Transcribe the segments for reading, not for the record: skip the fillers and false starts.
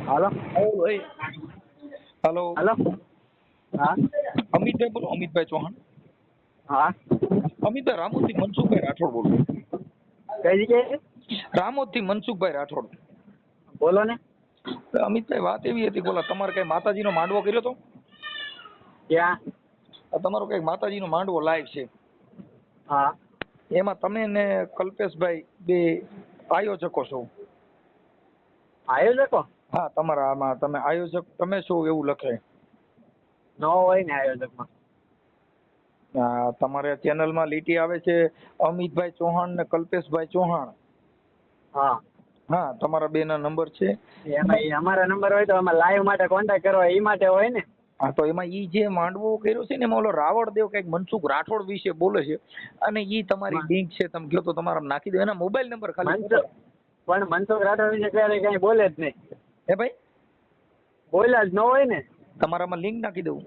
હાલો hello. હાલો. હા અમિતભાઈ બોલો, અમિતભાઈ ચૌહાણ. હા. અમિતભાઈ રામોદથી મનસુખભાઈ રાઠોડ બોલો. કઈ જગ્યાએ? રામોદથી મનસુખભાઈ રાઠોડ. બોલો ને. અમિતભાઈ વાત એવી હતી, બોલા તમારે કઈ માતાજીનો માંડવો કર્યો તો? ક્યાં? તમારો કઈક માતાજીનો માંડવો લાઈવ છે, હા. એમાં તમે ને કલ્પેશભાઈ બે આયોજકો છો. આયોજકો? હા, તમારા આમાં તમે આયોજક તમે છો એવું લખે. ન હોય ને આયોજકમાં. તમારે ચેનલમાં લીટી આવે છે અમિતભાઈ ચૌહાણ ને કલ્પેશભાઈ ચૌહાણ. હા. હા, તમારા બે ના નંબર છે. એમાં અમારા નંબર હોય તો આમાં લાઈવ માટે કોન્ટેક્ટ કરવા એ માટે હોય ને. હા, તો એમાં ઈ જે માંડવો કર્યો છે ને એમાં ઓલો રાવળ દેવ કઈક મનસુખ રાઠોડ વિશે બોલે છે, અને ઈ તમારી લિંક છે, તમે કહો તો તમારા નાખી દો. એના મોબાઈલ નંબર ખાલી. પણ મનસુખ રાઠોડ વિશે ક્યારે કઈ બોલે જ નહીં. હે ભાઈ? બોલ્યા જ ન હોય ને. તમારામાં લિંક નાખી દઉં.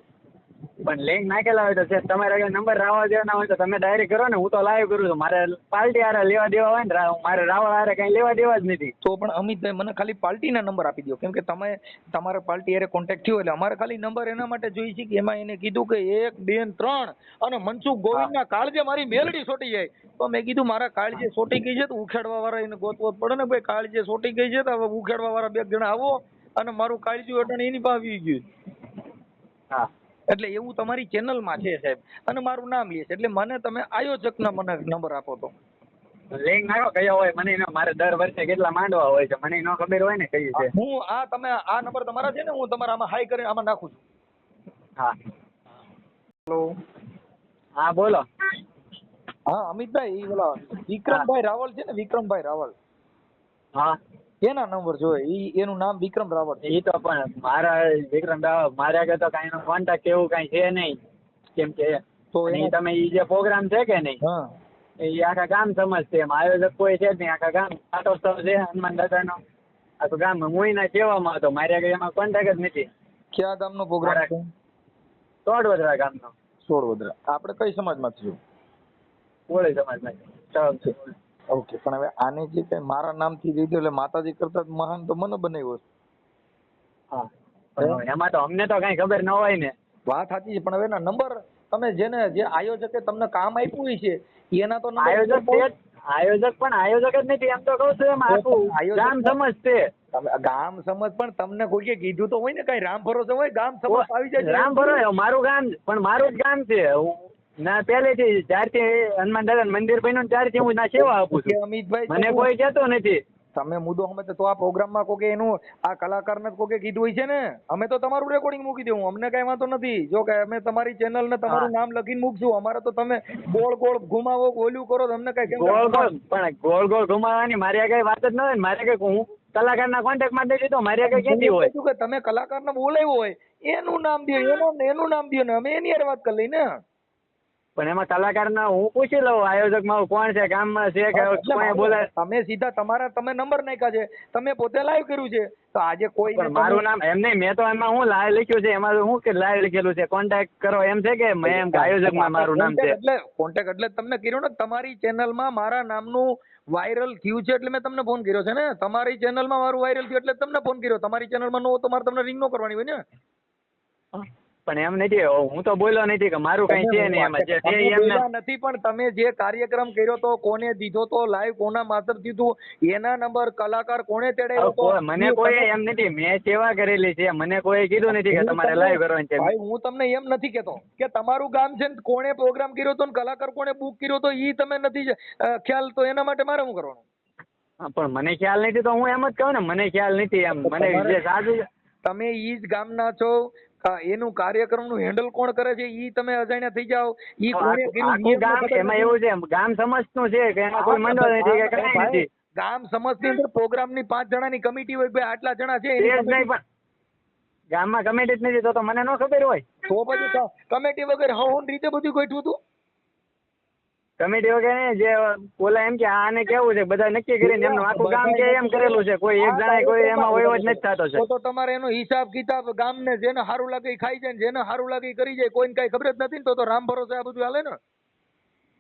પણ લિંક નાખેલા હોય તો છે તમારે કઈ નંબર રાવળ દેવાના હોય તો તમે ડાયરેક્ટ કરો ને. હું તો લાઈવ કરું છું. મારે પાર્ટી હારે લેવા દેવા હોય ને, મારે રાવળ હારે કઈ લેવા દેવા જ નથી. તો પણ અમિતભાઈ મને ખાલી પાર્ટીના નંબર આપી દો, કેમ કે તમે તમારે પાર્ટી હારે કોન્ટેક્ટ થયો એટલે અમારે ખાલી નંબર એના માટે જોઈએ છે કે એમાં એને કીધું કે 1, 2 ને 3 અને મનસુખ ગોવિંદના કાળજે મારી મેલડી સોટી જાય. તો મેં કીધું મારા કાળજે સોટી ગઈ છે તો ઉખેડવા વાળા એને ગોતવો પડે ને ભાઈ. કાળજે સોટી ગઈ છે તો હવે ઉખેડવા વાળા 2 જણા આવો, અને મારું કાળજું અટણ એની પાસે આવી ગયું. હા. એટલે એવું તમારી ચેનલમાં છે સાહેબ, અને મારું નામ લે છે, એટલે મને તમે આયોજકના મને નંબર આપો તો. લિંક નાખો કયો હોય મને ન. મારે દર વર્ષે કેટલા માંડવા હોય છે મને ન ખબર હોય ને કઈ છે. હું તમે આ નંબર તમારા છે ને, હું તમારા આમાં હાઈ કરીને આમાં નાખું છું. હા. હેલો. હા બોલો. હા અમિતભાઈ, ઓલા વિક્રમભાઈ રાવલ છે ને, વિક્રમભાઈ રાવલ. હા. એના નંબર જોઈએ, એનું નામ વિક્રમ રાવલ. એ તો પણ મારા વિક્રમ રાવલ મારે આગળ તો કઈ નો કોન્ટેક્ટ એવું કઈ છે નહીં. કેમ કે તો તમે એ જે પ્રોગ્રામ છે કે નહીં, હા, એ આખા ગામ સમજશે. એમ આયોજક કોઈ છે જ નહીં. આખા ગામ પાટોત્સવ છે હનુમાન દાદાનો. આખું ગામ હું ના કહેવામાં હતો. મારે આગળ એમાં કોન્ટેક્ટ જ નથી. કયા ગામનો પ્રોગ્રામ છે? તોડવદરા ગામનો. સોળવદરા. આપણે કઈ સમાજમાંથી છું? કોળી સમાજમાં. ઓકે, પણ હવે આને જે કઈ મારા નામથી લીધું એટલે માતાજી કરતા મહાન તો મને બનાવ્યો છે. હા, પણ એમાં તો અમને તો કઈ ખબર ન હોય ને. વાત સાચી છે, પણ હવે એના નંબર તમે જે આયોજકે તમને કામ આપ્યું હોય છે એના તો આયોજક છે જ. આયોજક પણ આયોજક જ નથી એમ તો કહું છું. એમાં આખું ગામ સમજશે. ગામ સમજ પણ તમને કોઈએ કીધું તો હોય ને, કઈ રામ ભરોસે હોય ગામ સમજ આવી જાય. રામ ભરોસે મારું ગામ, પણ મારું જ ગામ છે. ના પહેલેથી જ્યારથી હનુમાન દાદા મંદિર બન્યું ત્યારથી હું ના સેવા આપું છું. અમિતભાઈ, મને કોઈ કહેતો નથી. તમે મુદ્દો સમજે તો આ પ્રોગ્રામમાં કોકે એનું આ કલાકારને કોકે કીધું હોય છે ને, અમે તો તમારું રેકોર્ડિંગ મૂકી દેવું, અમને કઈ વાંધો નથી. જો કે અમે તમારી ચેનલ ને તમારું નામ લખીને મૂકશું. અમારે તો તમે ગોળ ગોળ ઘુમાવો, ઓલું કરો, તમને કઈ કેમ ગોળ ગોળ પણ ગોળ ગોળ ઘુમાવાની મારી કઈ વાત જ ન હોય. મારે કઈ હું કલાકારના કોન્ટેક્ટ માં દઈ દીધો. મારી કઈ કેતી હોય કે તમે કલાકારને બોલાવ્યો હોય એનું નામ દો, એનું નામ દો ને અમે એની યાર વાત કરી લઈ ને. પણ એમાં કલાકારના હું પૂછી લઉં આયોજકમાં કોણ છે, ગામમાં છે કે કોઈ બોલે. તમે સીધા તમે નંબર નાખ્યા છે, તમે પોતે લાઈવ કર્યું છે, તો આજે કોઈ મારું નામ એમ નહીં. મેં તો એમાં હું લાઈવ લખ્યું છે. એમાં શું કે લાઈવ લખેલું છે કોન્ટેક્ટ કરો એમ છે કે મેં એમ આયોજકમાં મારું નામ છે. એટલે કોન્ટેક્ટ એટલે તમને કર્યો ને, તમારી ચેનલમાં મારા નામનું વાયરલ થયું છે એટલે મેં તમને ફોન કર્યો છે ને. તમારી ચેનલમાં મારું વાયરલ થયું એટલે તમને ફોન કર્યો. તમારી ચેનલમાં ન હોય તો મારે તમને રિંગ ન કરવાની હોય ને. પણ એમ નથી, હું તો બોલ્યો નથી કે મારું કઈ છે નહીં એમાં. જે છે એમ નથી, પણ તમે જે કાર્યક્રમ કર્યો તો, કોને દીધો તો, લાઈવ કોના માતર દીધું, એના નંબર કલાકાર કોને તેડાવ્યો તો, મને કોઈ એમ નથી. મેં સેવા કરેલી છે. મને કોઈ કીધું નથી કે તમારે લાઈવ કરવાની છે. ભાઈ હું તમને એમ નથી કેતો કે તમારું ગામ છે ને કોને પ્રોગ્રામ કર્યો તો, કલાકાર કોને બુક કર્યો તો, ઈ તમે નથી ખ્યાલ, તો એના માટે મારે શું કરવાનું? પણ મને ખ્યાલ નથી તો હું એમ જ કહું ને મને ખ્યાલ નથી એમ. મને જે સાચું, તમે ઈ જ ગામના છો, એનું કાર્યક્રમનું હેન્ડલ કોણ કરે છે ઈ તમે અજાણ્યા થઈ જાવ. ઈ કોને કર્યું ગામ એમાં એવું છે. ગામ સમજતું છે કે એમાં કોઈ મંડળ નથી કે કઈ નથી. ગામ સમજની અંદર પ્રોગ્રામની 5 જણાની કમિટી હોય, ભાઈ આટલા જણા છે એ જ નહીં. પણ ગામમાં કમિટી જ નથી તો મને ન ખબર હોય. તો પછી કમિટી વગર હવન રીતે બધું ગોઠવું હતું. કમિટી વગેરે જે ઓલા એમ કે આને કેવું છે બધા નક્કી કરીને એમનું આખું ગામ કે એમ કરેલું છે. કોઈ એક જણા કોઈ એમાં હોય જ નથી થતો છે. તો તમારે એનો હિસાબ કિતાબ ગામને જેને સારું લાગે ખાઈ જાય, જેને સારું લાગે કરી જાય, કોઈને કઈ ખબર જ નથી ને. તો રામ ભરોસે આ બધું હાલે ને.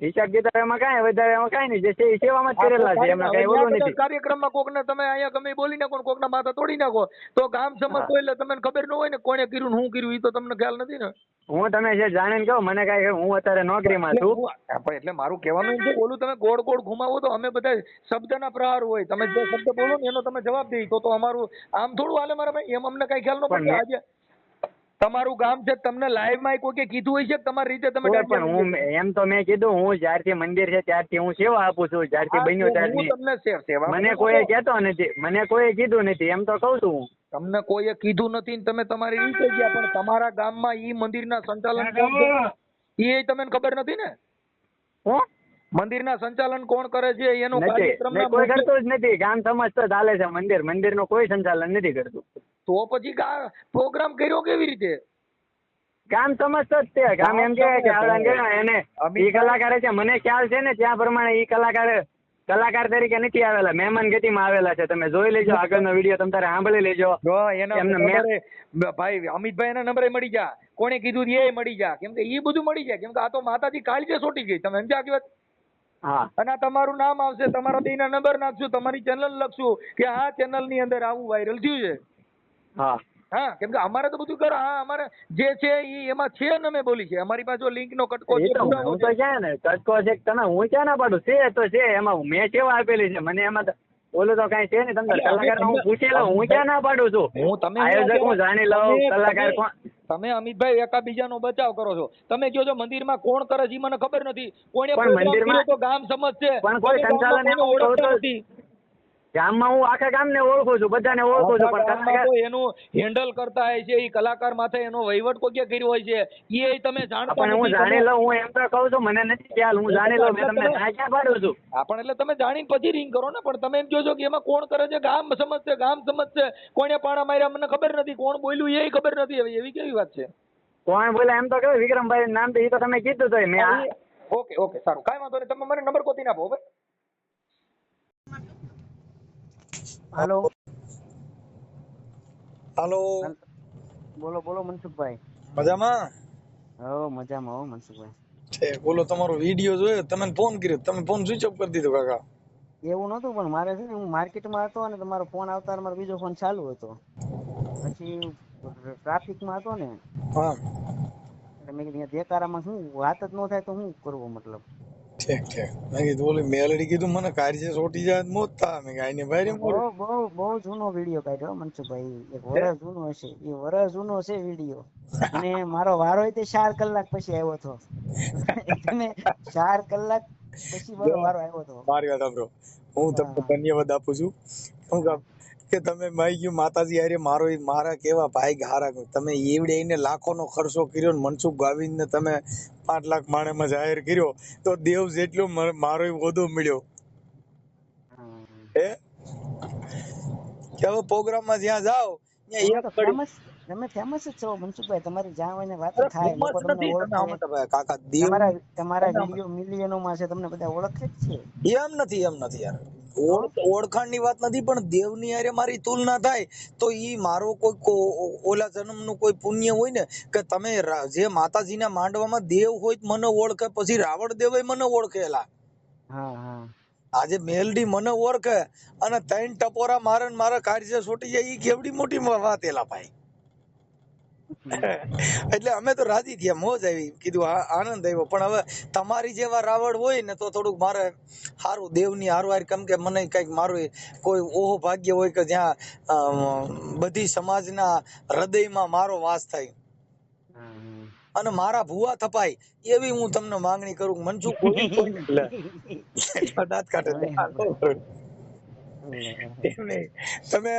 હિસાબ કિતાબ એમાં કાંઈ વધારે એમાં કાંઈ નહીં, જે છે એ સેવામાં જ કરેલા છે, એમાં કાંઈ ઓલું નથી. કાર્યક્રમમાં કોકને તમે અહીંયા ગમે બોલી નાખો, કોકના માથા તોડી નાખો તો ગામ સમજતો એટલે તમને ખબર ન હોય ને કોણે કર્યું ને શું કર્યું, એ તો તમને ખ્યાલ નથી ને. હું તમે જે જાણીને કહો મને કાંઈ, હું અત્યારે નોકરીમાં છું. એટલે મારું કહેવાનું એમ છે, બોલું તમે ગોળ ગોળ ઘુમાવો તો અમે બધા શબ્દના પ્રહાર હોય, તમે જે શબ્દ બોલો ને એનો તમે જવાબ દઈ તો અમારું આમ થોડું હાલે મારા ભાઈ, એમ અમને કઈ ખ્યાલ ન પડે. આજે તમારું ગામ છે, તમને લાઈવ માં કોઈ કીધું હોય છે તમારી રીતે તમે? પણ હું એમ તો મેં કીધું, હું જ્યારથી મંદિર છે ત્યારથી હું સેવા આપું છું, જ્યારથી બન્યું ત્યારથી. મને કોઈએ કહેતો નથી, મને કોઈએ કીધું નથી, એમ તો કઉ છું હું. તમને કોઈએ કીધું નથી ને તમે તમારી રીતે ગયા, પણ તમારા ગામમાં ઈ મંદિરના સંચાલન કોણ છે એ તમને ખબર નથી ને? હું મંદિરના સંચાલન કોણ કરે છે એનો કાર્યક્રમ કોઈ કરતું જ નથી. ગામ સમાજ તો ચાલે છે, મંદિરનું કોઈ સંચાલન નથી કરતું. તો પછી પ્રોગ્રામ કર્યો કેવી રીતે? ગામ સમજતો જ તે. ગામ એમ કે એને ઈ કલાકાર છે, મને ખ્યાલ છે ને ત્યાં પ્રમાણે ઈ કલાકાર તરીકે નથી આવેલા, મહેમાન ગતિમાં આવેલા છે. તમે જોઈ લેજો આગળનો વિડીયો, તમે તારે સાંભળી લેજો. ભાઈ અમિતભાઈ ના નંબરે મળી જા, કોને કીધું એ મળી જા, કેમ કે એ બધું મળી જાય, કેમ કે આ તો માતાજી કાળજે સોટી ગઈ. તમે સમજ્યા કે વાત? હા. અને તમારું નામ આવશે, તમારા બેના નંબર નાખશું, તમારી ચેનલ લખશું કે આ ચેનલ ની અંદર આવું વાયરલ થયું છે. હા હા, કેમ કે અમારે તો બધું કરો. હા, અમારે જે છે એ એમાં છે ને અમે બોલી છે, અમારી પાસે લિંક નો કટકો છે. હું તો ક્યાં ને કટકો છે તમે, હું ક્યાં ના પાડું, છે તો છે, એમાં મેં કેવા આપેલી છે, મને એમાં ઓલું તો કઈ છે ને. તમને કલાકાર હું પૂછી લઉં, હું ક્યાં ના પાડું છું. આયોજક હું જાણી લઉં, કલાકાર કોણ. તમે અમિતભાઈ એકાબીજાનો બચાવ કરો છો. તમે કહો છો મંદિરમાં કોણ કરે છે મને ખબર નથી, કોણે મંદિરમાં તો ગામ સમજશે, પણ કોઈ સંચાલન ઓળખતો નથી. ગામમાં હું આખા ગામને ઓળખું છું, બધાને ઓળખું છું, પણ એનું હેન્ડલ કરતા હોય છે, એ કલાકાર માથે એનો વહીવટ કોઈ કર્યો હોય છે, એ તમે જાણતા. પણ હું જાણી લઉં, હું એમ તો કહું છું, મને નથી ખ્યાલ, હું જાણી લઉં, મેં તમને ક્યાં પાડું છું. પણ એટલે તમે જાણીને પછી રિંગ કરો ને, પણ તમે એમ કહો છો કે એમાં કોણ કરે છે, ગામ સમજશે, ગામ સમજશે, કોણે પાણા માર્યા મને ખબર નથી, કોણ બોલ્યું એ ખબર નથી. હવે એવી કેવી વાત છે? કોણ બોલ્યા એમ તો કહ્યું, વિક્રમભાઈ નામ તો એ તો તમે કીધું તો મેં. ઓકે ઓકે, સારું, કાંઈ વાંધો નહીં, તમે મને નંબર ગોતી નાખો. હવે હાલો હાલો, બોલો બોલો મનસુખભાઈ. મજામાં? હો મજામાં હો મનસુખભાઈ. છે બોલો, તમારો વિડીયો જોયો, તમે ફોન કર્યો, તમે ફોન સ્વિચ ઓફ કરી દીધો કાકા. એવું નતું, પણ મારે છે ને હું માર્કેટમાં હતો અને તમારો ફોન આવતા મારો બીજો ફોન ચાલુ હતો, પછી ટ્રાફિકમાં હતો ને. હા, એટલે મેં કીધું દેકારામાં શું વાત જ ન થાય તો શું કરવું, મતલબ. ઠીક ઠીક. મેં કીધું ઓલી મેલડી કીધું મને કાર્ય સોટી જાય મોત થા. મેં ગાયને ભાઈ બહુ જૂનો વિડીયો કાઢ્યો મનસુખભાઈ, એક વર્ષ જૂનો હશે, એ વર્ષ જૂનો છે વિડીયો. અને મારો વારો તે 4 કલાક પછી આવ્યો હતો. તમે 4 કલાક પછી મારો વારો આવ્યો હતો. મારી વાત સાંભળો, હું તમને ધન્યવાદ આપું છું. હું કે તમે ગયું માતાજી હારે મારા કેવા ભાઈ હારા, તમે એવડે એને લાખોનો ખર્ચો કર્યો ને મનસુખ ગાવીને તમે 5 લાખ માણેમાં જાહેર કર્યો, તો દેવ જેટલો મારો હોદો મળ્યો. હે કે હવે પ્રોગ્રામમાં જ્યાં જાઓ તમે ફેમસ જ છો મનસુખભાઈ, તમારી જ્યાં હોય ને વાત થાય, લોકો તમને ઓળખે. કાકા દેવ તમારા વિડિયો મિલિયનોમાં છે, તમને બધા ઓળખે જ છે. એમ નથી યાર, ઓળખાણની વાત નથી, પણ દેવની હારે મારી તુલના થાય તો ઈ મારો કોઈ ઓલા જન્મનું કોઈ પુણ્ય હોય ને, કે તમે જે માતાજીના માંડવામાં દેવ હોય મને ઓળખે, પછી રાવણ દેવે મને ઓળખેલા. હા હા, આજે મેલડી મને ઓળખે અને 3 ટપોરા મારે મારા કાર્ય છોટી જાય, ઈ કેવડી મોટી વાત એલા ભાઈ. એટલે અમે તો રાજી થયા, મોજ આવી, કીધું આનંદ આવ્યો. પણ હવે તમારી જેવા રાવણ હોય ને તો થોડુંક મારે સારું દેવની હારવાર, કેમ કે મને કઈક મારું કોઈ ઓહો ભાગ્ય હોય કે જ્યાં બધી સમાજના હૃદયમાં મારો વાસ થાય અને મારા ભૂવા થપાય, એવી હું તમને માંગણી કરું. મનસુખ દાંત કાઢે. તમે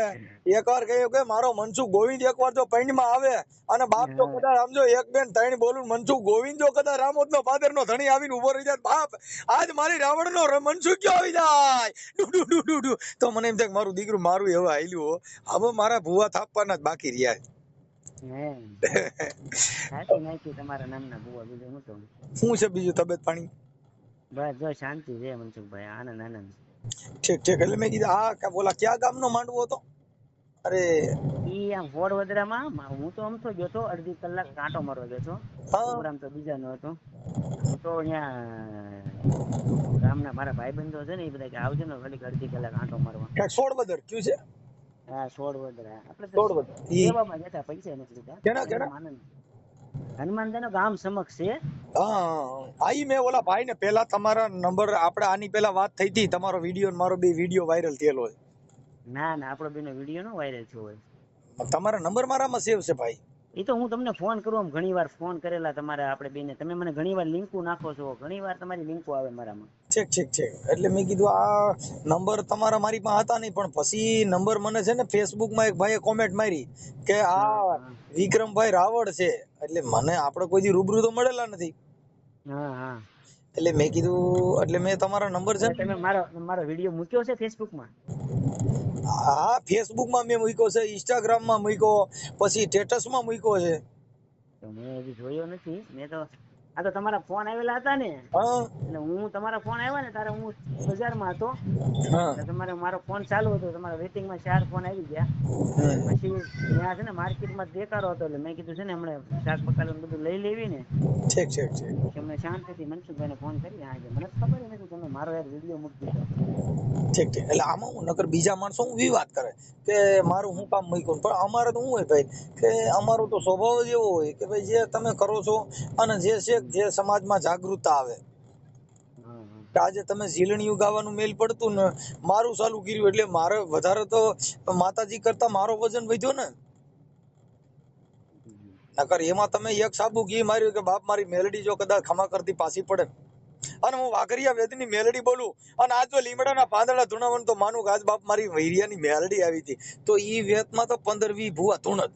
એકવાર કહ્યું કે મારો મનસુખ ગોવિંદ એકવાર જો પૈણમાં આવે અને બાપ તો કદાચ સમજો 1 2 3 બોલું, મનસુખ ગોવિંદ જો કદાચ રામોદ નો પાદર નો ધણી આવીને ઉભો રહી જાય, બાપ આજ મારી રાવણ નો મનસુખ ક્યાં આવી જાય તો મને એમ થાય મારું દીકરું મારું એવું હાલ્યું. હવે મારા ભૂવા થાપવાના જ બાકી રહ્યા. તમારા નામના ભૂવા, બીજું શું છે બીજું? તબિયત પાણી બસ જો શાંતિ છે મનસુખભાઈ, આનંદ આનંદ. ઠીક ઠીક. એટલે મેં કીધું આ બોલા ક્યાં ગામનો માંડવો હતો? અરે ઈ આમ વડોદરામાં. હું તો અમથો ગયો તો, અડધી કલાક કાંટો મારવા ગયો તો, પ્રોગ્રામ તો બીજાનો હતો. હું તો અહીંયા ગામના મારા ભાઈબંધો છે ને એ બધા કે આવજો ને ઘડી અડધી કલાક આંટો મારવા. કાંઈક 16 બદર કયું છે? હા 16 વડરા આપણે તો 16 બદર. ઈ સેવામાં જતા પૈસા નથી લીધા. કેના કેના? હનુમાનદાનો ગામ સમક્ષ છે. હા આઈ મેં ઓલા ભાઈ ને પેલા તમારા નંબર આપણે આની પેલા વાત થઈ હતી, તમારો વિડીયો મારો બે વિડીયો વાયરલ થયેલો છે. ના ના આપણો બેનો વિડીયો નો વાયરલ થયો હોય. તમારા નંબર મારામાં સેવ છે ભાઈ. એ તો હું તમને ફોન કરું, ઘણી વાર ફોન કરેલા તમારે આપણે બેને, તમે મને ઘણી વાર લિંકો નાખો છો, ઘણી વાર તમારી લિંકો આવે મારામાં. ઠીક એટલે મેં કીધું આ નંબર તમારા મારી પાસે હતા નહીં, પણ પછી નંબર મને છે ને ફેસબુક માં એક ભાઈએ કોમેન્ટ મારી કે આ વિક્રમભાઈ રાવળ છે, એટલે મને આપણે કોઈ દી રૂબરૂ તો મળેલા નથી. હા હા એટલે મેં કીધું, એટલે મેં તમારા નંબર છે તમે મારો વિડીયો મૂક્યો છે ફેસબુક માં? હા ફેસબુક માં મેં મૂક્યો છે, ઇન્સ્ટાગ્રામ માં મૂક્યો, પછી સ્ટેટસ માં મૂક્યો છે. તો મેં હજી જોયો નથી. મેં તો આ તો તમારા ફોન આવેલા હતા ને, એટલે હું તમારા ફોન આવ્યા ને ત્યારે હું બજારમાં હતો, એટલે તમારે મારો ફોન ચાલુ હતો, તમારા વેટિંગ માં 4 ફોન આવી ગયા. પછી ત્યાં છે ને માર્કેટમાં દેખાડો હતો, એટલે મેં કીધું છે ને હમણાં શાક પકાલું બધું લઈ લેવી ને. ઠીક તમને શાંતિથી મનસુખભાઈને ફોન કરી આજે મને ખબર નથી તમે મારો યાર વિડીયો મૂકી દીધો. ઠીક એટલે આમાં હું નકર બીજા માણસો હું વાત કરે કે મારું હું કામ મૂક્યું, પણ અમારે તો શું હોય ભાઈ કે અમારો તો સ્વભાવ જ એવો હોય કે ભાઈ જે તમે કરો છો અને જે છે જે સમાજમાં જાગૃતતા આવે. આજે તમે ઝીલણીયું ગાવાનું મેલ પડતું ને મારું ચાલુ કર્યું, એટલે મારે વધારે તો માતાજી કરતા મારો વજન વધ્યો ને. નકર એમાં તમે એક સાબુ ઘી માર્યું કે બાપ મારી મેલડી જો કદાચ ખમા કરતી પાછી પડે, અને હું વાઘરિયા વેદની મેલડી બોલું, અને આજ જો લીમડાના પાંદડા ધૂણાવન તો માનું કે આજ બાપ મારી વૈરિયાની મેલડી આવી હતી, તો ઈ વેતમાં તો 15-20 ભૂવા ધૂણ જ.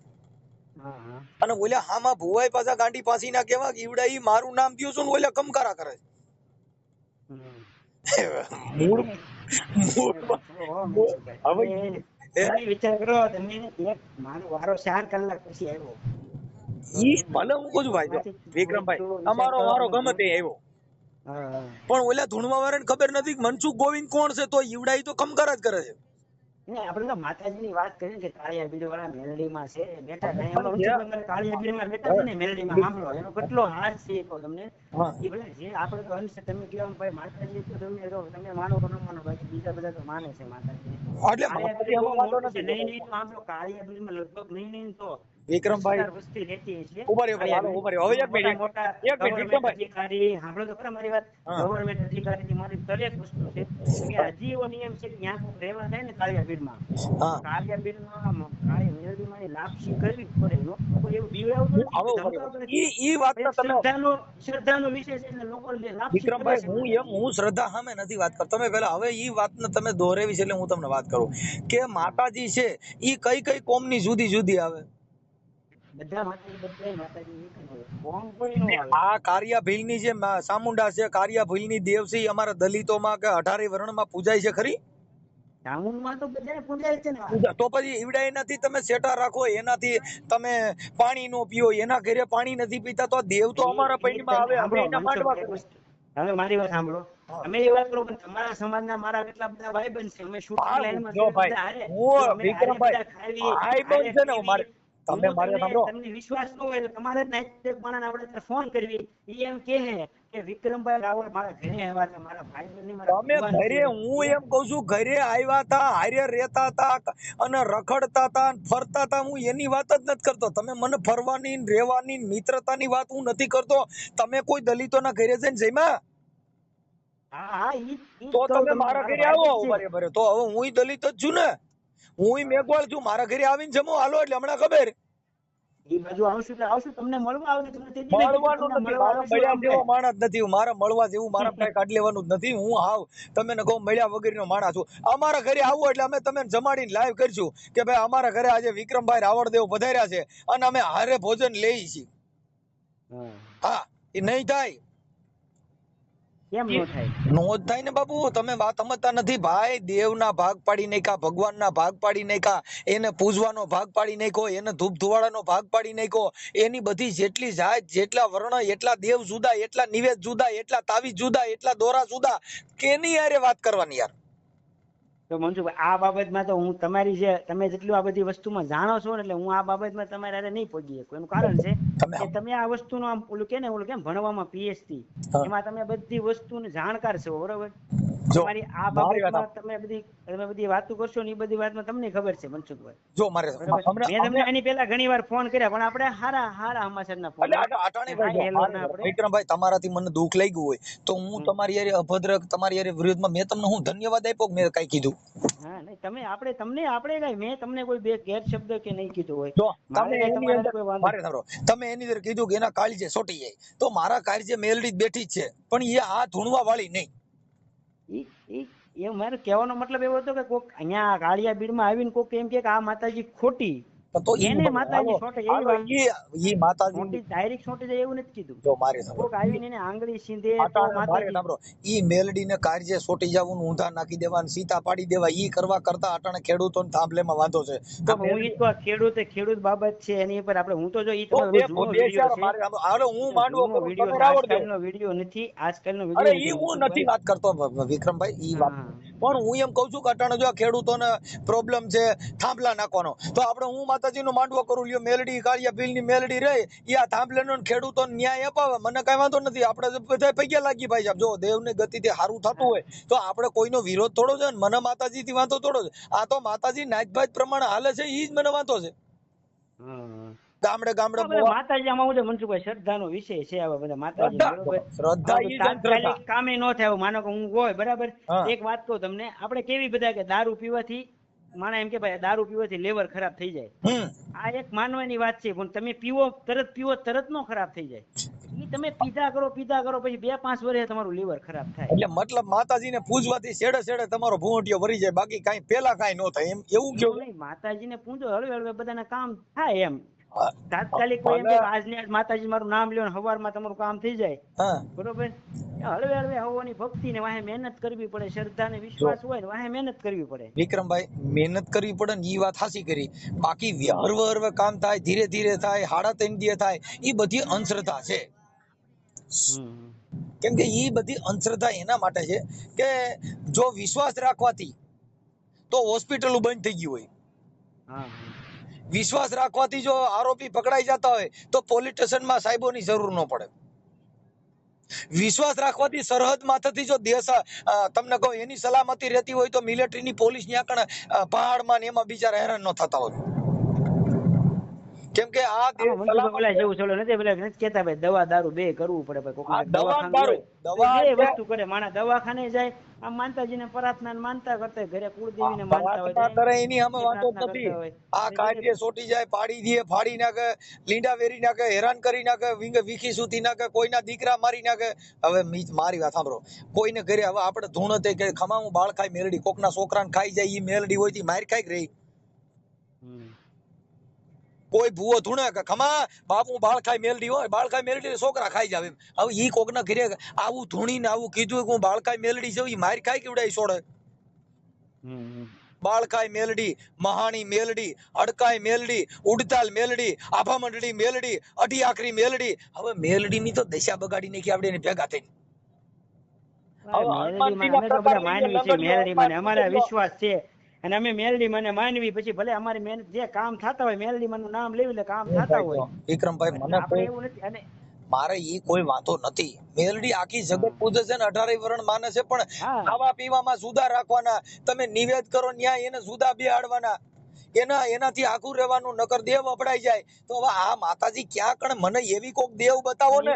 અને ઓલા હામાં ભૂવાય પાછા ગાંડી પાસી ના કેવા ઈવડા ઈ મારું નામ દ્યો છો ને ઓલા કમકારા કરે. વિચાર કરો તમે, મારો વારો 4 કલાક પછી આવ્યો. ઈ ભલે હું કહું છું ભાઈ, જો વિક્રમભાઈ અમારો વારો ગમે તે આવ્યો, પણ ઓલા ધૂણવા વાળાને ખબર નથી મનસુખ ગોવિંદ કોણ છે, તો ઈવડા ઈ તો કમકારા જ કરે છે. આપણે તો માતાજીની વાત કરી કે કાળિયા બીડ વાળા મેલડીમાં છે બેઠા, કાળિયા બીડ માં બેઠા છે ને મેલડીમાં, સાંભળો એનો કેટલો હાથ છે તો તમને. એ ભલે જે આપણે તો અંશ તમે કહેવા ભાઈ માતાજી તો તમે માનો કે ન માનો, બાકી બીજા બધા તો માને છે માતાજી. નહીં સાંભળો, કાળિયા બીડ માં લગભગ નહીં તો વિક્રમભાઈ વસ્તી રહેતી છે. ગવર્મેન્ટ અધિકારી મારી દરેક વસ્તુ છે. હજી એવો નિયમ છે કે ત્યાં કોઈ રહેવા થાય ને કાળિયા બીડમાં, કાળિયા બીડમાં મેલડીમાં લાપસી કરવી પડે. લોકો એવું બીવડાવતું શ્રદ્ધાનો વિષય છે એટલે લોકો વિક્રમભાઈ હું શ્રદ્ધા સામે નથી વાત કરતો. તમે પેલા હવે ઈ વાતને તમે દોરેવી છે એટલે હું તમને વાત કરું કે માતાજી છે ઈ કઈ કઈ કોમની જુદી જુદી આવે. આ કારિયા ભીલની જે ચામુંડા છે, કારિયા ભીલની દેવ છે, અમારા દલિતોમાં કે 18 વર્ણમાં પૂજાય છે ખરી? તો પછી ઈવડા એનાથી તમે સેટા રાખો, એનાથી તમે પાણી નો પીઓ, એના ઘરે પાણી નથી પીતા, તો દેવ તો અમારા પૈણમાં આવે. અમે એના માંડવા કરે. હવે મારી વાત સાંભળો, અમે એ વાત કરો પણ તમારા સમાજના મારા કેટલા બધા ભાઈબંધ છે, અમે શૂટિંગ લાઈનમાં તમને વિશ્વાસ ન હોય તમારે ફોન કરવી, એમ કે વિક્રમભાઈ રાવળ મારા ઘરે આવ્યા હતા, મારા ભાઈબંધ ઘરે હું એમ કઉ છું ઘરે આવ્યા હતા, હારે રહેતા હતા અને રખડતા હતા, ફરતા હતા, હું એની વાત જ નથી કરતો. તમે મને ફરવાની, રહેવાની, મિત્રતાની વાત હું નથી કરતો. તમે કોઈ દલિતોના ઘરે જઈને જમ્યા? તો તમે મારા ઘરે આવો બરાબર, તો હવે હું દલિત જ છું ને, હું મેઘવાળ છું, મારા ઘરે આવીને જમો હાલો, એટલે હમણાં ખબર મારા મળવા જેવું મારા કઈ કાઢ લેવાનું જ નથી. હું હાવ તમે કહો મળ્યા વગરનો માણસ છું. અમારા ઘરે આવો એટલે અમે તમે જમાડીને લાઈવ કરશું કે ભાઈ અમારા ઘરે આજે વિક્રમભાઈ રાવળદેવ પધાર્યા છે અને અમે હારે ભોજન લઈ છીએ. હા એ નહીં થાય, નો જ થાય ને બાપુ. તમે વાત સમજતા નથી ભાઈ. દેવના ભાગ પાડી નાખ્યા, ભગવાનના ભાગ પાડી નાખ્યા, એને પૂજવાનો ભાગ પાડી નાખ્યો, એને ધૂપ ધુવાડાનો ભાગ પાડી નાખ્યો. એની બધી જેટલી જાત, જેટલા વર્ણ, એટલા દેવ જુદા, એટલા નિવેદ જુદા, એટલા તાવીજ જુદા, એટલા દોરા જુદા. કેની યારે વાત કરવાની યાર? તો મનસુખભાઈ આ બાબતમાં તો હું તમારી જે તમે જેટલું આ બધી વસ્તુમાં જાણો છો ને એટલે હું આ બાબતમાં તમારે હારે નહીં પહોંચી શકું. એનું કારણ છે કે તમે આ વસ્તુનો આમ ઓલું કેમ ભણવામાં પીએચડી એમાં તમે બધી વસ્તુને જાણકાર છો બરોબર. તમારી આ બાબતમાં તમે બધી વાતો કરશો ને એ બધી વાતમાં તમને ખબર છે મનસુખભાઈ. જો મારે મેં તમને આની પહેલા ઘણી વાર ફોન કર્યા પણ આપણે હારા સમાચારના ફોન. વિક્રમભાઈ તમારાથી મને દુઃખ લાગ્યું હોય તો હું તમારી યારે અભદ્ર તમારી યારે વિરુદ્ધમાં મેં તમને હું ધન્યવાદ આપ્યો મેં કઈ કીધું? હા નહીં આપણે કઈ મેં તમને કોઈ બે ગેર શબ્દ કે નહીં કીધું હોય. તો તમે એની અંદર કીધું કે એના કાળજે સોટી જાય તો મારા કાળજે મેલડી બેઠી છે પણ એ આ ધૂણવા વાળી નહીં. એ મારો કહેવાનો મતલબ એવો હતો કે કોક અહીંયા કાળિયા બીડમાં આવીને કોક એમ કે આ માતાજી ખોટી તો એને માતાજી છોટે એવી વાત ઈ માતાજી ડાયરેક્ટ છોટી જાય એવું નથી કીધું. જો મારે કોક આવીને એને આંગળી સીંધે તો માતાજી ઈ મેલડીને કાળજે સોટી જવાનું ઊંધા નાખી દેવાનું સીતા પાડી દેવા ઈ કરવા કરતા અટાણે ખેડૂતોને થાંભલેમાં વાંધો છે. તો હું ઈ તો ખેડૂત બાબત છે એની પર આપણે હું તો જો ઈ તમારો જૂનો વિડિયો છે હું માંડવો વિડિયો નથી આજકાલનો વિડિયો. અરે ઈ હું નથી વાત કરતો વિક્રમભાઈ ઈ વાત પણ હું એમ કહું છું કે અટાણે જો ખેડૂતોને પ્રોબ્લેમ છે થાંભલા નાખવાનો તો આપણે હું માતાજીનો માંડવો કરું લ્યો મેલડી કાળિયા ભીલની મેલડી રહે ઈ આ થાંભલેનો ખેડૂતોને ન્યાય અપાવે મને કઈ વાંધો નથી. આપણે બધા પૈયા લાગી ભાઈ સાહેબ જો દેવની ગતિથી સારું થતું હોય તો આપણે કોઈનો વિરોધ થોડો છે ને મને માતાજીથી વાંધો થોડો છે. આ તો માતાજી નાચભાત પ્રમાણે હાલે છે ઈ જ મને વાંધો છે. ગામડે માતાજી આમાં મનસુખભાઈ શ્રદ્ધાનો વિષય છે આવા બધા માતાજી બરોબર. શ્રદ્ધા કામે ન થાય માનો કે હું હોય બરાબર. એક વાત કહું તમને આપણે કેવી બધા કે દારૂ પીવાથી માણા એમ કે ભાઈ દારૂ પીવાથી લેવર ખરાબ થઈ જાય આ એક માનવાની વાત છે પણ તમે પીવો તરત નો ખરાબ થઈ જાય. ઈ તમે પીધા કરો પછી 2-5 વર્ષે તમારું લીવર ખરાબ થાય. એટલે મતલબ માતાજીને પૂજવાથી છેડે તમારો ભૂંટિયો ભરી જાય બાકી કાઈ પેલા કાઈ નો થાય એમ એવું કેવું નહીં. માતાજીને પૂજો હળવે બધાના કામ થાય એમ તાત્કાલિક કોઈ એમ કે આજને આજ માતાજી મારું નામ લ્યો ને હવારમાં તમારું કામ થઈ જાય બરોબર. હળવે હવાની ભક્તિ ને વાહે મહેનત કરવી પડે શ્રદ્ધા ને વિશ્વાસ હોય ને વાહે મહેનત કરવી પડે. વિક્રમભાઈ મહેનત કરવી પડે ને ઈ વાત હાસી કરી બાકી હળવે કામ થાય ધીરે થાય 3.5 દિવસ થાય ઈ બધી અંધશ્રદ્ધા છે. કેમ કે ઈ બધી અંધશ્રદ્ધા એના માટે છે કે જો વિશ્વાસ રાખવાથી તો હોસ્પિટલો બંધ થઈ ગઈ હોય. વિશ્વાસ રાખવાથી જો આરોપી પકડાઈ જતા હોય તો પોલીસ સ્ટેશનમાં સાહેબોની જરૂર ન પડે. વિશ્વાસ રાખવાથી સરહદ માથેથી જો દેશ તમને કહો એની સલામતી રહેતી હોય તો મિલિટરીની પોલીસ ન્યા કણ પહાડમાં ને એમાં બિચારા હેરાન ન થતા હોય. કેમ કે આ જેવું કેતા ભાઈ દવા દારૂ બે કરવું પડે. દવાખાને વસ્તુ કરે માણસ દવાખાને જાય આમ માનતાજીને પ્રાર્થના માનતા કરતા ઘરે કુળદેવીને માનતા હોય એની અમે વાતો નથી. આ કાઢીએ સોટી જાય પાડી દે ફાડી નાખે લીંડા વેરી નાખે હેરાન કરી નાખે વીખી સુતી નાખે કોઈના દીકરા મારી નાખે. હવે મારી વાત સાંભળો કોઈને ઘરે હવે આપણે ધૂણ કે ખમા હું બાળ ખાઈ મેલડી કોકના છોકરાને ખાઈ જાય ઈ મેલડી હોય તી માર ખાઈ રહી. કોઈ ભૂવો ધૂણે કે ખમા બાપુ બાળ ખાઈ મેલડી હોય બાળ ખાઈ મેલડી છોકરા ખાઈ જાવ એમ. હવે ઈ કોકના ઘરે આવું ધૂણીને આવું કીધું કે હું બાળ ખાઈ મેલડી છું ઈ માર ખાઈ કેવડાઈ છોડે. બાળખાઈ મેલડી મહાણી મેલડી અડકાઈ મેલડી ઉડતાલ મેલડી આભા મંડળી મેલડી અઢી આખરી મેલડી. હવે મેલડી ની તો દશા બગાડી નાખી આપણે એને ભેગા થઈને. અમારા વિશ્વાસ છે અને અમે મેલડી મને માનવી પછી ભલે અમારી મહેનત જે કામ થતા હોય મેલડી માનું નામ લેવી એટલે કામ થતા હોય. વિક્રમભાઈ મને એવું નથી અને મારે ઈ કોઈ વાંધો નથી. મેલડી આખી જગત પૂજે છે ને 18 વરણ માને છે પણ ખાવા પીવામાં સુધા રાખવાના તમે નિવેદ કરો ન્યાય એને સુધા બેહાડવાના એનાથી આખું રહેવાનું નકર દેવ અપડાઈ જાય. તો હવે આ માતાજી ક્યાં કણ મને એવી કોક દેવ બતાવો ને.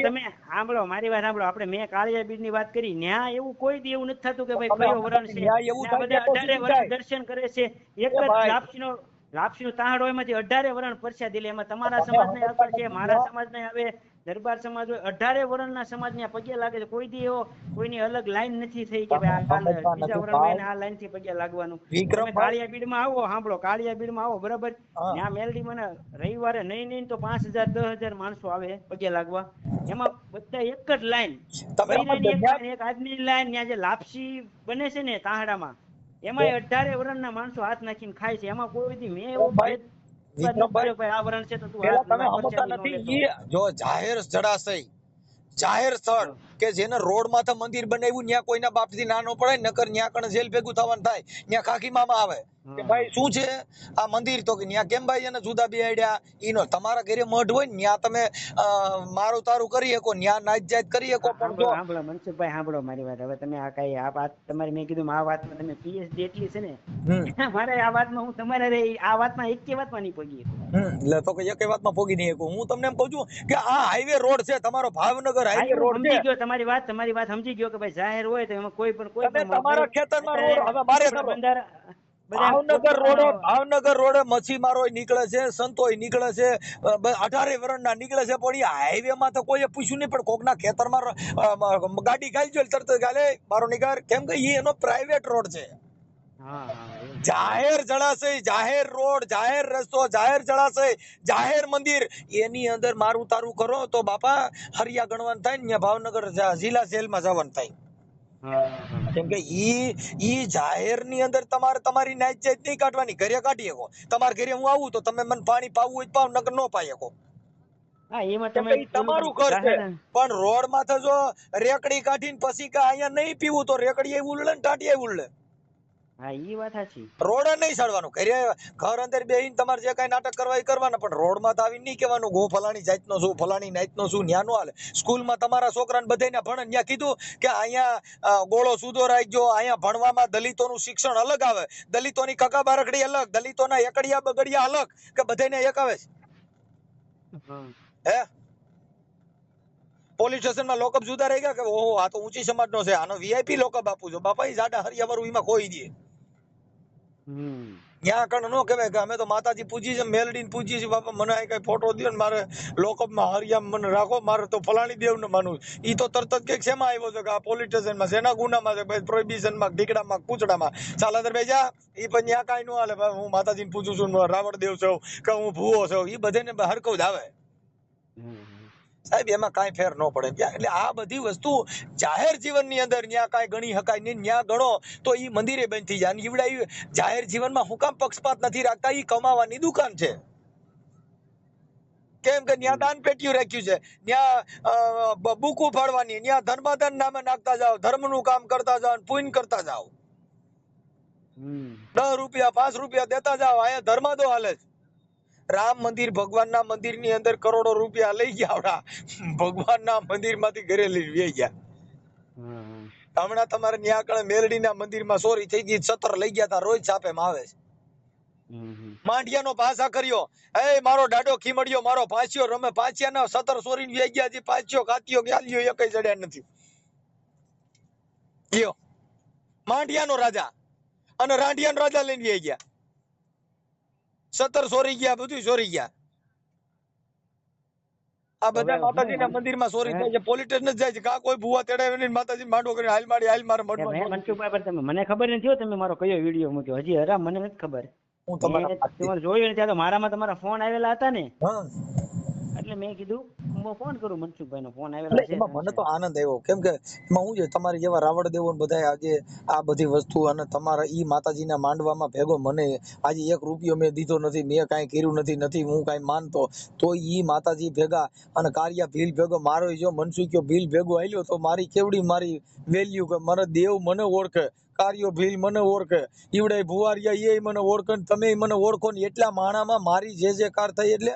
તમે સાંભળો મારી વાત સાંભળો આપણે મેં કાળિયા બીજ ની વાત કરી ન્યા એવું કોઈ દેવ નથી થતું કે ભાઈ કયો વરણ છે. બધા 18 વરણ દર્શન કરે છે એક જ લાપસી નું તાહડો એમાંથી 18 વરણ પરસ્યા દિલે એમાં તમારા સમાજ ને અકળ છે મારા સમાજ ને આવે દરબાર સમાજ હોય 18 વરણ ના સમાજ ને પગે લાગે છે. કોઈ દી એવો કોઈની અલગ લાઈન નથી થઈ કે બીજા વરણ હોય ને આ લાઈન થી પગે લાગવાનું. કાળિયા બીડ માં આવો સાંભળો કાળિયા બીડ માં આવો બરાબર ત્યાં મેલડી મને રવિવારે નહીં તો 5000 10,000 માણસો આવે પગે લાગવા. એમાં બધા એક જ લાઈન એક આજની લાઈન ત્યાં જે લાપસી બને છે ને તાહડામાં એમાં 18 વરણ ના માણસો હાથ નાખીને ખાય છે. એમાં કોઈ દી મેં એવો જો જાહેર જળાશય જાહેર સ્થળ કે જેને રોડ માથે મંદિર બનાવ્યું ત્યાં કોઈના બાપથી નાનો પડે નકર ત્યાં કણ જેલ ભેગું થવાનું થાય ત્યાં ખાખી મામા આવે કે ભાઈ શું છે આ મંદિર તો કે ત્યાં કેમ ભાઈ એને જુદા બેહાડ્યા ઈનો તમારા ઘરે મઢ હોય ને ત્યાં તમે મારું તારું કરી શકો ત્યાં નાચ જાત કરી શકો પણ જો સાંભળો મનસુખભાઈ, સાંભળો મારી વાત. હવે તમે આ કઈ આ વાત તમારી મેં કીધું આ વાતમાં તમે પીએચડી એટલી છે ને મારે આ વાતમાં હું તમારે આ વાતમાં એક વાતમાં નહીં પગી એટલે તો કે એક વાતમાં પોગી નહીં શકું. હું તમને એમ કહું છું કે આ હાઈવે રોડ છે તમારો ભાવનગર હાઈવે રોડ છે. સમજી ગયો તમારી વાત સમજી ગયો કે ભાઈ જાહેર હોય તો એમાં કોઈ પણ તમારા ખેતરમાં રોડ હવે મારે ભાવનગર રોડ મચ્છીમારો નીકળે છે, સંતોય નીકળે છે, 18 વર્ષના નીકળે છે, પણ એ હાઈવે માં તો કોઈએ પૂછ્યું નહીં. પણ કોકના ખેતરમાં ગાડી ગાલી જો તરત ગાલે મારો નિગાર, કેમ કે એ એનો પ્રાઇવેટ રોડ છે. જાહેર જળાશય, જાહેર રોડ, જાહેર રસ્તો, જાહેર જળાશય, જાહેર મંદિર એની અંદર મારું તારું કરો તો બાપા હરિયા ગણવાનું થાય ને ભાવનગર જિલ્લા જેલમાં જવાનું થાય. કેમ કે ઈ જાહેર ની અંદર તમારે તમારી નાચ જાત નહીં કાઢવાની, ઘરે કાઢી શકો. તમારા ઘરે હું આવું તો તમે મને પાણી પાવું હોય પાવ, નકર ન પાઈ શકો. તમારું ઘર છે પણ રોડ માથે જો રેકડી કાઢીને પછી કે અહીંયા નહીં પીવું તો રેકડી એ ઉલળે ને ટાટી ઉલળે. રોડ નહીં સાડવાનું, ઘર અંદર બેહીને તમારે જે કઈ નાટક કરવા એ કરવાના, પણ રોડ માં તો આવીને નહીં કહેવાનું ગો ફલાણી જાતનો છું, ફલાણી નાતનો છું. ન્યા નો હાલે. સ્કૂલમાં તમારા છોકરાને બધાને ભણે ત્યાં કીધું કે અહીંયા ગોળો સુધો રાખજો, અહીંયા ભણવામાં દલિતોનું શિક્ષણ અલગ આવે, દલિતોની કકા બારકડી અલગ, દલિતોના એકડિયા બગડિયા અલગ, કે બધાને એક આવે છે. હે પોલીસ સ્ટેશનમાં લોકઅપ જુદા રહી ગયા કે ઓહો આ તો ઊંચી સમાજનો છે, આનો વીઆઈપી લોકઅપ આપું છો. બાપા એ જાડા હરિયાવાળું એમાં ખોઈ દે. ત્યાં કણ નો કહેવાય કે અમે તો માતાજી પૂજી છે, મેલડી પૂજી છે. બાપા મને કઈ ફોટો દો ને મારે લોકઅપમાં હરિયામ મને રાખો, મારે તો ફલાણી દેવ ને માનવું. ઈ તો તરત જ કઈક શેમાં આવ્યો છે કે આ પોલીસ સ્ટેશનમાં શેના ગુનામાં છે, ભાઈ પ્રોહિબિશનમાં, ઢીકડામાં, કૂચડામાં. ચાલ અંદર ભાઈ જા. ઈ પણ ત્યાં કઈ નો હાલે. હું માતાજીને પૂછું છું, રાવણ દેવ છું કે હું ભૂવો છું, ઈ બધાને હરકવ જ આવે સાહેબ. એમાં કાંઈ ફેર ન પડે. એટલે આ બધી વસ્તુ જાહેર જીવનની અંદર ન્યા કાંઈ ગણી શકાય નહીં. ન્યા ગણો તો ઈ મંદિરે બંધ થઈ જાય. ઈવડા જાહેર જીવનમાં હું કામ પક્ષપાત નથી રાખતા? ઈ કમાવાની દુકાન છે. કેમ કે ન્યા દાન પેટીયું રાખ્યું છે, ન્યા બુકુ ફાડવાની, ન્યા ધર્માદાન નામે નાખતા જાઓ, ધર્મનું કામ કરતા જાઓ, પુણ્ય કરતા જાઓ. 10 રૂપિયા 5 રૂપિયા દેતા જાઓ. અહીંયા ધર્માદો હાલે છે. રામ મંદિર ભગવાનના મંદિરની અંદર કરોડો રૂપિયા લઈ ગયા, ભગવાનના મંદિર માંથી ઘરે લઈ વહી ગયા. હમણાં તમારે ન્યા કણે મેલડીના મંદિરમાં ચોરી થઈ ગઈ, 17 લઈ ગયા તા, રોજ છાપેમાં આવે છે. માંડિયાનો પાસા કર્યો, એ મારો દાડો ખીમડ્યો, મારો પાછિયો રમે, પાછિયાના 17 ચોરીને વહી ગયા. હજી પાછિયો કાતિયો ગાલ્યો એકઈ જડ્યા નથી. લ્યો માંડિયાનો રાજા અને રાંડિયાનો રાજા લઈને વહી ગયા. 17 ચોરી ગયા, બધું ચોરી ગયા. આ બધા માતાજીના મંદિરમાં ચોરી થાય છે. પોલીસ સ્ટેશન જાય છે, કા કોઈ ભૂવા તેડાવે નહીં, માતાજી માંડો કરીને હાલ મારી હાલ મારે મઢમાં. મનસુખભાઈ તમે મને ખબર નથી, તમે મારો કયો વિડીયો મૂક્યો હજી હરા મને નથી ખબર. હું તમારે જોયું ને ત્યારે મારામાં તમારા ફોન આવેલા હતા ને, એટલે મેં કીધું ફોન કરું. મનસુખભાઈ નો ફોન આવેલા છે. મને તો આનંદ આવ્યો, કેમ કે એમાં હું છે તમારી જેવા રાવણ દેવો બધા આજે આ બધી વસ્તુ અને તમારા ઈ માતાજીના માંડવામાં ભેગો મને આજે 1 રૂપિયો મેં દીધો નથી, મેં કાંઈ કર્યું નથી, હું કાંઈ માનતો, તો ઈ માતાજી ભેગા અને કારિયા ભીલ ભેગો મારો જો મનસુખ્યો ભીલ ભેગો આવ્યો તો મારી કેવડી મારી વેલ્યુ, કે મને દેવ મને ઓળખે, કાર્યો ભીલ મને ઓળખે, ઈવડે ભુવારિયા એ મને ઓળખે, તમે મને ઓળખો ને. એટલા માણામાં મારી જે કાર થઈ એટલે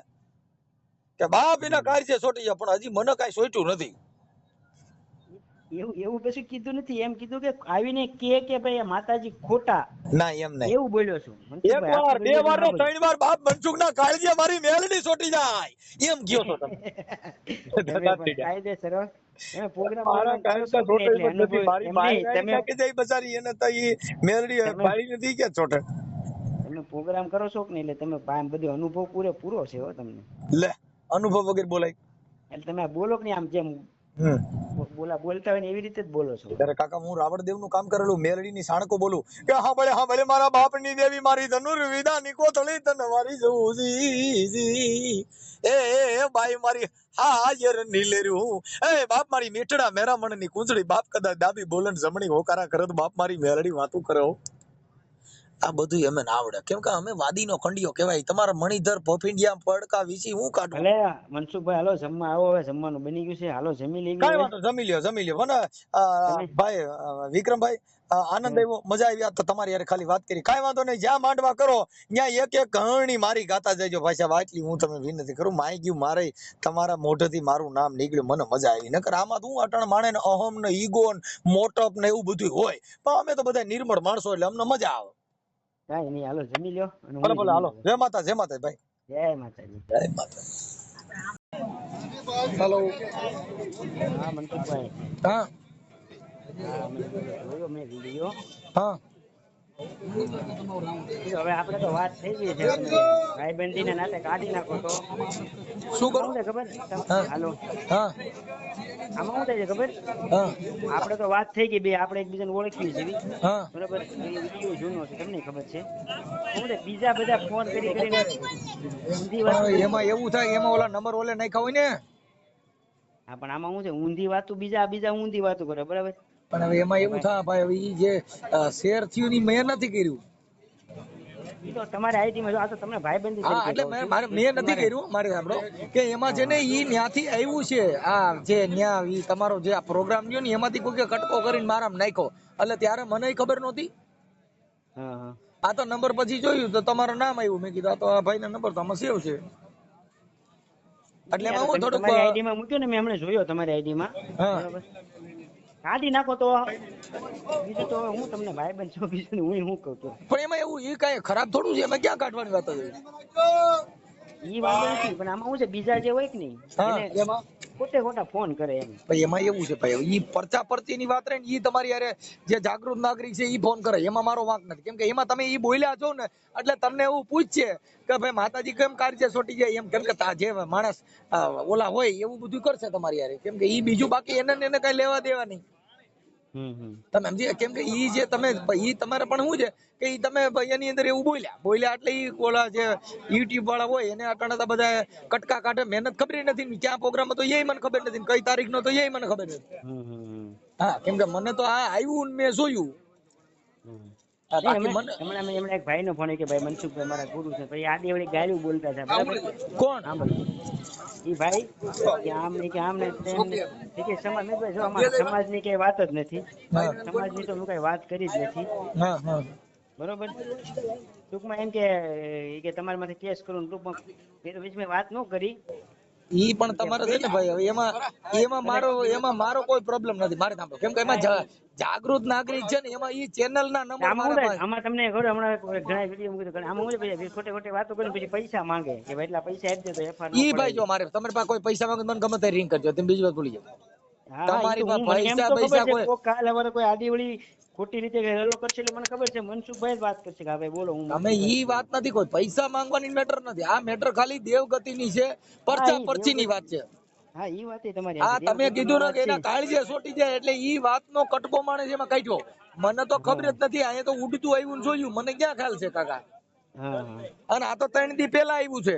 કે બાપ એના કાર્ય સોટી જાય, પણ હજી મને કાંઈ સોટ્યું નથી. એવું પછી કીધું નથી, એમ કીધું કે આવીને કે ભાઈ માતાજી ખોટા ના, એમ નહીં. એવું બોલ્યો છું. 1 વાર 2 વાર ને 3 વાર બાપ મનસુખના કાળજે મારી મેલડી સોટી જાય એમ ગયો છો તમે. કાયદેસર પ્રોગ્રામ મારા કાયદેસર સોટે નથી. મારી માઈ નાખી દે બચારી, એને તો ઈ મેલડી પાડી નથી કે છોટે. તમે પ્રોગ્રામ કરો છો કે નહીં, એટલે તમે બધો અનુભવ પૂરો છે હો તમને. લે અનુભવ વગર બોલાય એટલે તમે બોલો કે નહીં, આમ જેમ બોલતા હોય ને એવી રીતે જ બોલો છો. ત્યારે કાકા હું રાવણદેવ નું કામ કરેલું, મેલડી ની સાણકો બોલું કે હા ભલે મારા બાપ ની દેવી, મારી ધનુર્વિદા નિકોતળી તને મારી જવું એ બાઈ મારી હાયર નીલેરું, એ બાપ મારી મીઠડા મેરામણ ની કુંજળી, બાપ કદાચ ડાબી બોલન જમણી હોકારા કરે તો બાપ મારી મેલડી વાતું કરે. આ બધું અમે ના આવડે, કેમ કે અમે વાદીનો ખંડિયો કહેવાય. તમારા મણિધર પોફિંડિયા પડકા વીસી હું કાઢું. ભલે મનસુખભાઈ હાલો જમવા આવો, હવે જમવાનું બની ગયું છે, હાલો જમી લેવી. કાંઈ હવે વાંધો, જમી લ્યો જમી લ્યો. મને તમે ભાઈ વિક્રમભાઈ આનંદ આવ્યો, મજા આવી. આ તો તમારી યાર ખાલી વાત કરી, કાંઈ વાંધો નહીં. જ્યાં માંડવા કરો ત્યાં એક એક કહાણી મારી ગાતા જજો ભાઈ સાહેબ. આટલી હું તમે વિનંતી કરું. માઈ ગયું મારે તમારા મોઢેથી મારું નામ નીકળ્યું, મને મજા આવી. નકર આમાં તો હું અટણ માણે ને અહમ ને ઈગો ને મોટપ ને એવું બધું હોય, પણ અમે તો બધા નિર્મળ માણસો એટલે અમને મજા આવે. કાંઈ નહીં, હાલો જમી લ્યો. અને ભલે હું ભલે, હાલો. જય માતા ભાઈ. જય માતાજી. જય માતા. હેલો. હા મનસુખભાઈ. હા હા મેં જોયો મેં વિડીયો. હા હવે આપણે તો વાત થઈ ગઈ છે, તમે ભાઈબંધીના નાતે કાઢી નાખો તો શું કરું? શું છે ખબર? હા. હાલો, હા આમાં શું થાય છે ખબર? હા આપણે તો વાત થઈ ગઈ, બે આપણે એકબીજાને ઓળખીએ છીએ, હા બરોબર? એ વિડીયો જૂનો છે, તમને ખબર છે. શું છે, બીજા બધા ફોન કરીને ઊંધી વાત. એમાં એવું થાય, એમાં ઓલા નંબર ઓલે નાખ્યા હોય ને. હા પણ આમાં શું છે, ઊંધી વાતો બીજા ઊંધી વાતો કરે, બરાબર? પણ હવે એમાં એવું થાય ભાઈ, હવે ઈ જે શેર થયું ની મેં નથી કર્યું. એ તો તમારી આઈડીમાં જો, આ તો તમને ભાઈબંધી હા તરીકે એટલે કહું છું. મેં નથી કર્યું. મારે સાંભળો કે એમાં છે ને ઈ ન્યાથી આવ્યું છે. આ જે ન્યા ઈ તમારો જે આ પ્રોગ્રામ ગયો ને એમાંથી કોઈ કટકો કરીને મારામાં નાખ્યો, એટલે ત્યારે મને ખબર નહોતી. હા હા. આ તો નંબર પછી જોયું તો તમારું નામ આવ્યું. મેં કીધું આ તો આ ભાઈના નંબર તો આમાં સેવ છે. એટલે એમાં હું થોડુંક તમારી આઈડીમાં મૂક્યો ને, મેં હમણાં જોયો તમારી આઈડીમાં, હા બરાબર? કાઢી નાખો તો બીજું તો હું તમને ભાઈબંધ છું, બીજું હું શું કહું છું. પણ એમાં એવું ઈ કાંઈ ખરાબ થોડું છે, એમાં ક્યાં કાઢવાની વાત હતી. ઈ વાંધો નથી, પણ આમાં શું છે, બીજા જે હોય કે નહીં હા એને એમાં ખોટા ફોન કરે એમ. ભાઈ એમાં એવું છે ભાઈ, ઈ પરચા પરચીની વાત રહે ને, ઈ તમારી યારે જે જાગૃત નાગરિક છે ઈ ફોન કરે, એમાં મારો વાંક નથી. કેમ કે એમાં તમે ઈ બોલ્યા છો ને, એટલે તમને એવું પૂછશે કે ભાઈ માતાજી કેમ કાર્ય સોટી જાય એમ. કેમ કે જે માણસ ઓલા હોય એવું બધું કરશે તમારી યારે. કેમ કે ઈ બીજું બાકી એને કઈ લેવા દેવા નહીં. તમે સમજી? કેમ કે ઈ જે તમે ઈ તમારે પણ શું છે કે ઈ તમે એની અંદર એવું બોલ્યા એટલે ઈ ઓલા જે યુટ્યુબ વાળા હોય એને અટાણા બધા કટકા કાઢે. મહેનત ખબર નથી ને ક્યાં પ્રોગ્રામ હતો એ મને ખબર નથી, કઈ તારીખ નો તો એ મને ખબર નથી. હા કેમ કે મને તો આ આવ્યું ને મેં જોયું. હમણાં એક ભાઈ નો ફોન કે ભાઈ મનસુખભાઈ મારા ગુરુ છે, પછી આડી વળી ગાયલું બોલતા હતા, બરાબર? કોણ? ઈ ભાઈ કે આમ ને કે આમ ને તેમ ને, કે સમાજ ને જો અમારા સમાજ ની કઈ વાત જ નથી, સમાજ ની તો હું કઈ વાત કરી જ નથી, હા હા બરોબર? ટૂંકમાં એમ કે તમારા માથે કેસ કરું, ટૂંકમાં મેં વાત ન કરી. ઈ પણ તમારે છે ને ભાઈ, હવે એમાં મારો કોઈ પ્રોબ્લેમ નથી. મારે સાંભળો, કેમ કે એમાં જાગૃત નાગરિક છે ને, એમાં ઈ ચેનલ ના નંબર આમાં તમને ખબર, હમણાં ઘણા વિડીયો મૂકી, આમાં હું ભાઈ ખોટે વાતો કરીને પછી પૈસા માંગે કે ભાઈ એટલા પૈસા આપી દે તો એફઆર ઈ ભાઈ જો મારે તમારી પાસે કોઈ પૈસા માંગે મને ગમે તે રિંગ કરજો, તમે બીજી વાત ભૂલી જાવ. તમારી પાસે પૈસા કોઈ કાલે વારે કોઈ આડી વળી ખોટી રીતે હેલો કરશે એટલે મને ખબર છે મનસુખભાઈ જ વાત કરશે કે ભાઈ બોલો. હું અમે ઈ વાત નથી, કોઈ પૈસા માંગવાની મેટર નથી. આ મેટર ખાલી દેવગતિની છે, પરચા પરચીની વાત છે. હા ઈ વાત તમારી. હા તમે કીધું ને કે એના કાળજે સોટી જાય, એટલે ઈ વાતનો કટકો માણસ એમાં કાઢ્યો. મને તો ખબર જ નથી. અહીંયા તો ઉડતું આવ્યું જોયું, મને ક્યાં ખ્યાલ છે કાકા. અને આ તો 3 દી પહેલા આવ્યું છે.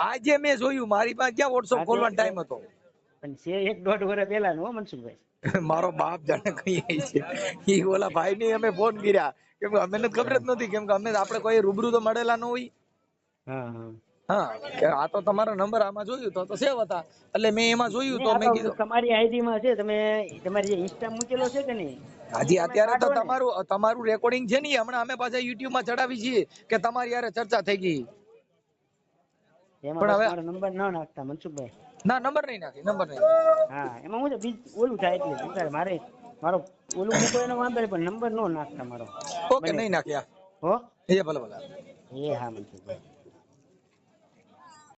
આજે મેં જોયું, મારી પાસે ક્યાં વોટ્સઅપ ખોલવાનો ટાઈમ હતો. પણ છે 1-1.5 વર્ષ પહેલા નો મનસુખભાઈ. મારો બાપ જાણે કઈ છે. ઈ ઓલા ભાઈ ને અમે ફોન કર્યા, કેમ કે અમને ખબર જ નથી, કેમ કે અમે આપણે કોઈ રૂબરૂ તો મળેલા ન હોય. હા કે આ તો તમારો નંબર આમાં જોયું તો સેવ હતા, એટલે મેં એમાં જોયું તો મેં કીધું તમારી આઈડી માં છે, તમે તમારી જે ઇન્સ્ટા મૂકેલો છે કે નહીં? હાજી અત્યારે તો તમારું રેકોર્ડિંગ છે ને, હમણાં અમે પાછા યુટ્યુબ માં ચડાવી છીએ કે તમારી યારે ચર્ચા થઈ ગઈ. એમાં મારો નંબર ન નાખતા મનસુખભાઈ. ના નંબર નહીં નાખી, નંબર નહીં. હા એમાં હું છે ઓલું થાય એટલે મારો ઓલું મૂકો એનો વાંધો નહીં, પણ નંબર ન નાખતા મારો. ઓકે નહીં નાખ્યા. હો એ ભલે ભલે. એ હા મનસુખભાઈ.